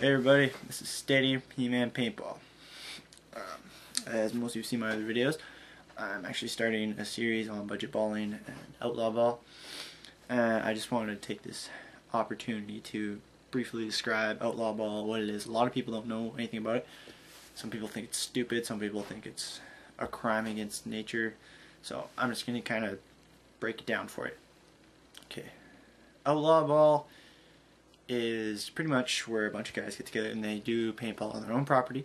Hey everybody, this is Steady He-Man Paintball. As most of you have seen my other videos, I'm actually starting a series on budget balling and outlaw ball. I just wanted to take this opportunity to briefly describe outlaw ball, what it is. A lot of people don't know anything about it. Some people think it's stupid, some people think it's a crime against nature. So I'm just going to kind of break it down for you. Okay, outlaw ball is pretty much where a bunch of guys get together and they do paintball on their own property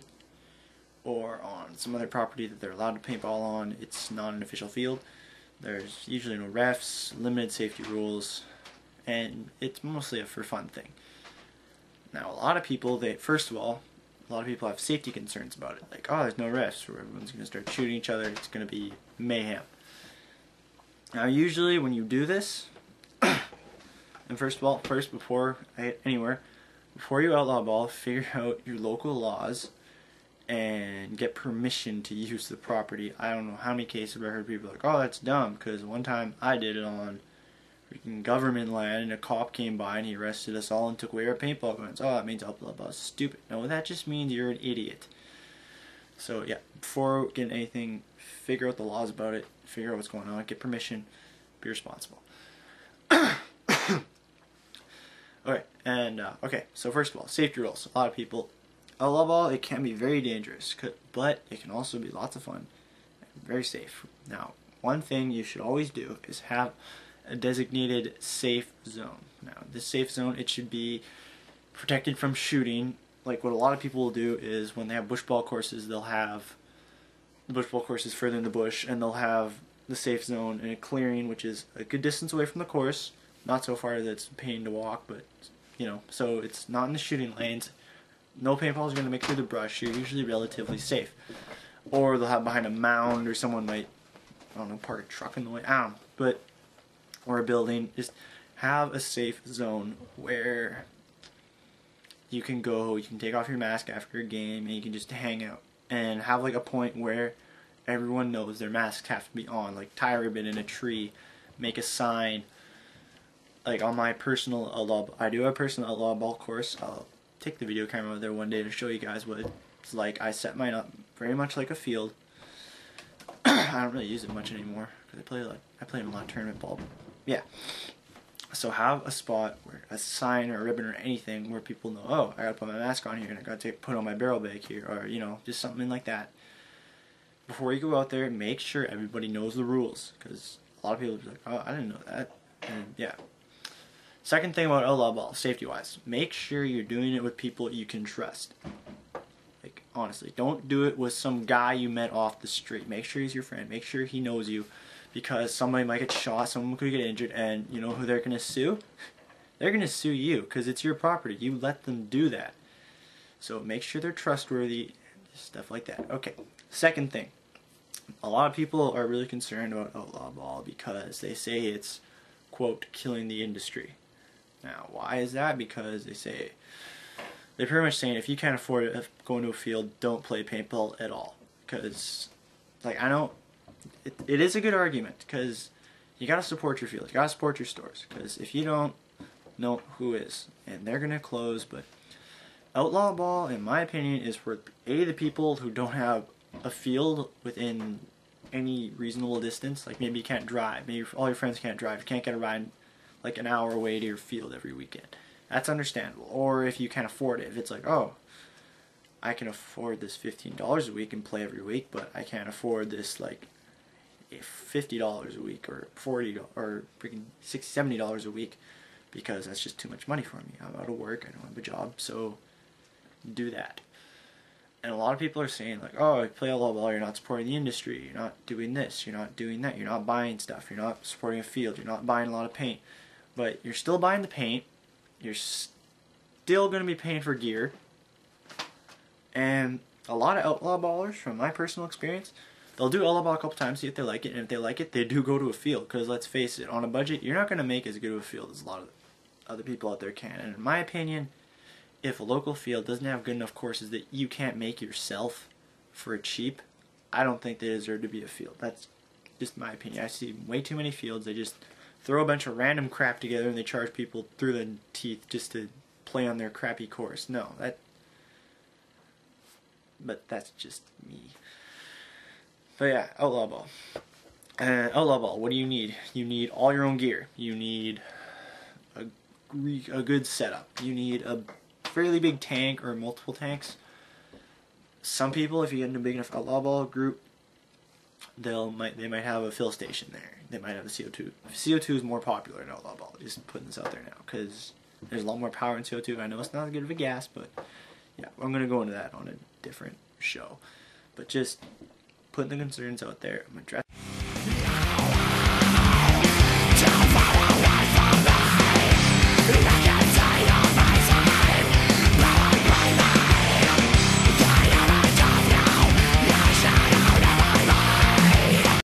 or on some other property that they're allowed to paintball on. It's not an official field. There's usually no refs, limited safety rules, and it's mostly a for fun thing. Now a lot of people, first of all, a lot of people have safety concerns about it. Like, oh, there's no refs, where everyone's going to start shooting each other, it's going to be mayhem. Now usually when you do this, and first before I hit anywhere, before you outlaw ball, figure out your local laws and get permission to use the property. I don't know how many cases I've heard people like, oh, that's dumb, because one time I did it on freaking government land and a cop came by and he arrested us all and took away our paintball guns. Oh, that means outlaw ball is stupid. No, that just means you're an idiot. So yeah, before getting anything, figure out the laws about it, figure out what's going on, get permission, be responsible. Okay, okay, so first of all, safety rules. A lot of people, outlaw ball, it can be very dangerous, but it can also be lots of fun and very safe. Now, one thing you should always do is have a designated safe zone. Now, this safe zone, it should be protected from shooting. Like what a lot of people will do is when they have bush ball courses, they'll have the bush ball courses further in the bush, and they'll have the safe zone in a clearing, which is a good distance away from the course. Not so far that it's a pain to walk, but, you know, so it's not in the shooting lanes. No paintballs are going to make it through the brush. You're usually relatively safe. Or they'll have behind a mound, or someone might, I don't know, park a truck in the way. I don't know. But, or a building. Just have a safe zone where you can go, you can take off your mask after a game, and you can just hang out. And have like a point where everyone knows their masks have to be on. Like tie a ribbon in a tree, make a sign. Like on my personal outlaw, I do a personal outlaw ball course. I'll take the video camera there one day to show you guys what it's like. I set mine up very much like a field. I don't really use it much anymore because I play a lot of tournament ball. But yeah, so have a spot where a sign or a ribbon or anything where people know, oh, I gotta put my mask on here and I gotta put on my barrel bag here, or you know, just something like that. Before you go out there, make sure everybody knows the rules, because a lot of people will be like, oh, I didn't know that, and yeah. Second thing about outlaw ball, safety-wise, make sure you're doing it with people you can trust. Like, honestly, don't do it with some guy you met off the street. Make sure he's your friend. Make sure he knows you, because somebody might get shot, someone could get injured, and you know who they're going to sue? They're going to sue you, because it's your property. You let them do that. So make sure they're trustworthy, stuff like that. Okay, second thing. A lot of people are really concerned about outlaw ball because they say it's, quote, killing the industry. Now, why is that? Because they're pretty much saying if you can't afford it, going to a field, don't play paintball at all. Because, like, I know it is a good argument, because you gotta support your fields, you gotta support your stores. Because if you don't, no, who is? And they're gonna close. But outlaw ball, in my opinion, is for the people who don't have a field within any reasonable distance. Like maybe you can't drive, maybe all your friends can't drive, you can't get a ride like an hour away to your field every weekend. That's understandable. Or if you can't afford it, if it's like, oh, I can afford this $15 a week and play every week, but I can't afford this like $50 a week or $40 or freaking $60, $70 a week, because that's just too much money for me. I'm out of work, I don't have a job, so do that. And a lot of people are saying like, oh, if you play outlaw ball, you're not supporting the industry, you're not doing this, you're not doing that, you're not buying stuff, you're not supporting a field, you're not buying a lot of paint. But you're still buying the paint, you're still going to be paying for gear, and a lot of outlaw ballers, from my personal experience, they'll do outlaw ball a couple times, see if they like it, and if they like it, they do go to a field, because let's face it, on a budget, you're not going to make as good of a field as a lot of other people out there can. And in my opinion, if a local field doesn't have good enough courses that you can't make yourself for cheap, I don't think they deserve to be a field. That's just my opinion. I see way too many fields, they just throw a bunch of random crap together and they charge people through the teeth just to play on their crappy course. No, but that's just me. But yeah, Outlaw Ball. Outlaw Ball, what do you need? You need all your own gear. You need a good setup. You need a fairly big tank or multiple tanks. Some people, if you get in a big enough Outlaw Ball group, they might have a fill station there. They might have a CO2. CO2 is more popular in Outlaw Ball. Just putting this out there now because there's a lot more power in CO2. I know it's not as good of a gas, but yeah, I'm gonna go into that on a different show. But just putting the concerns out there. I'm addressing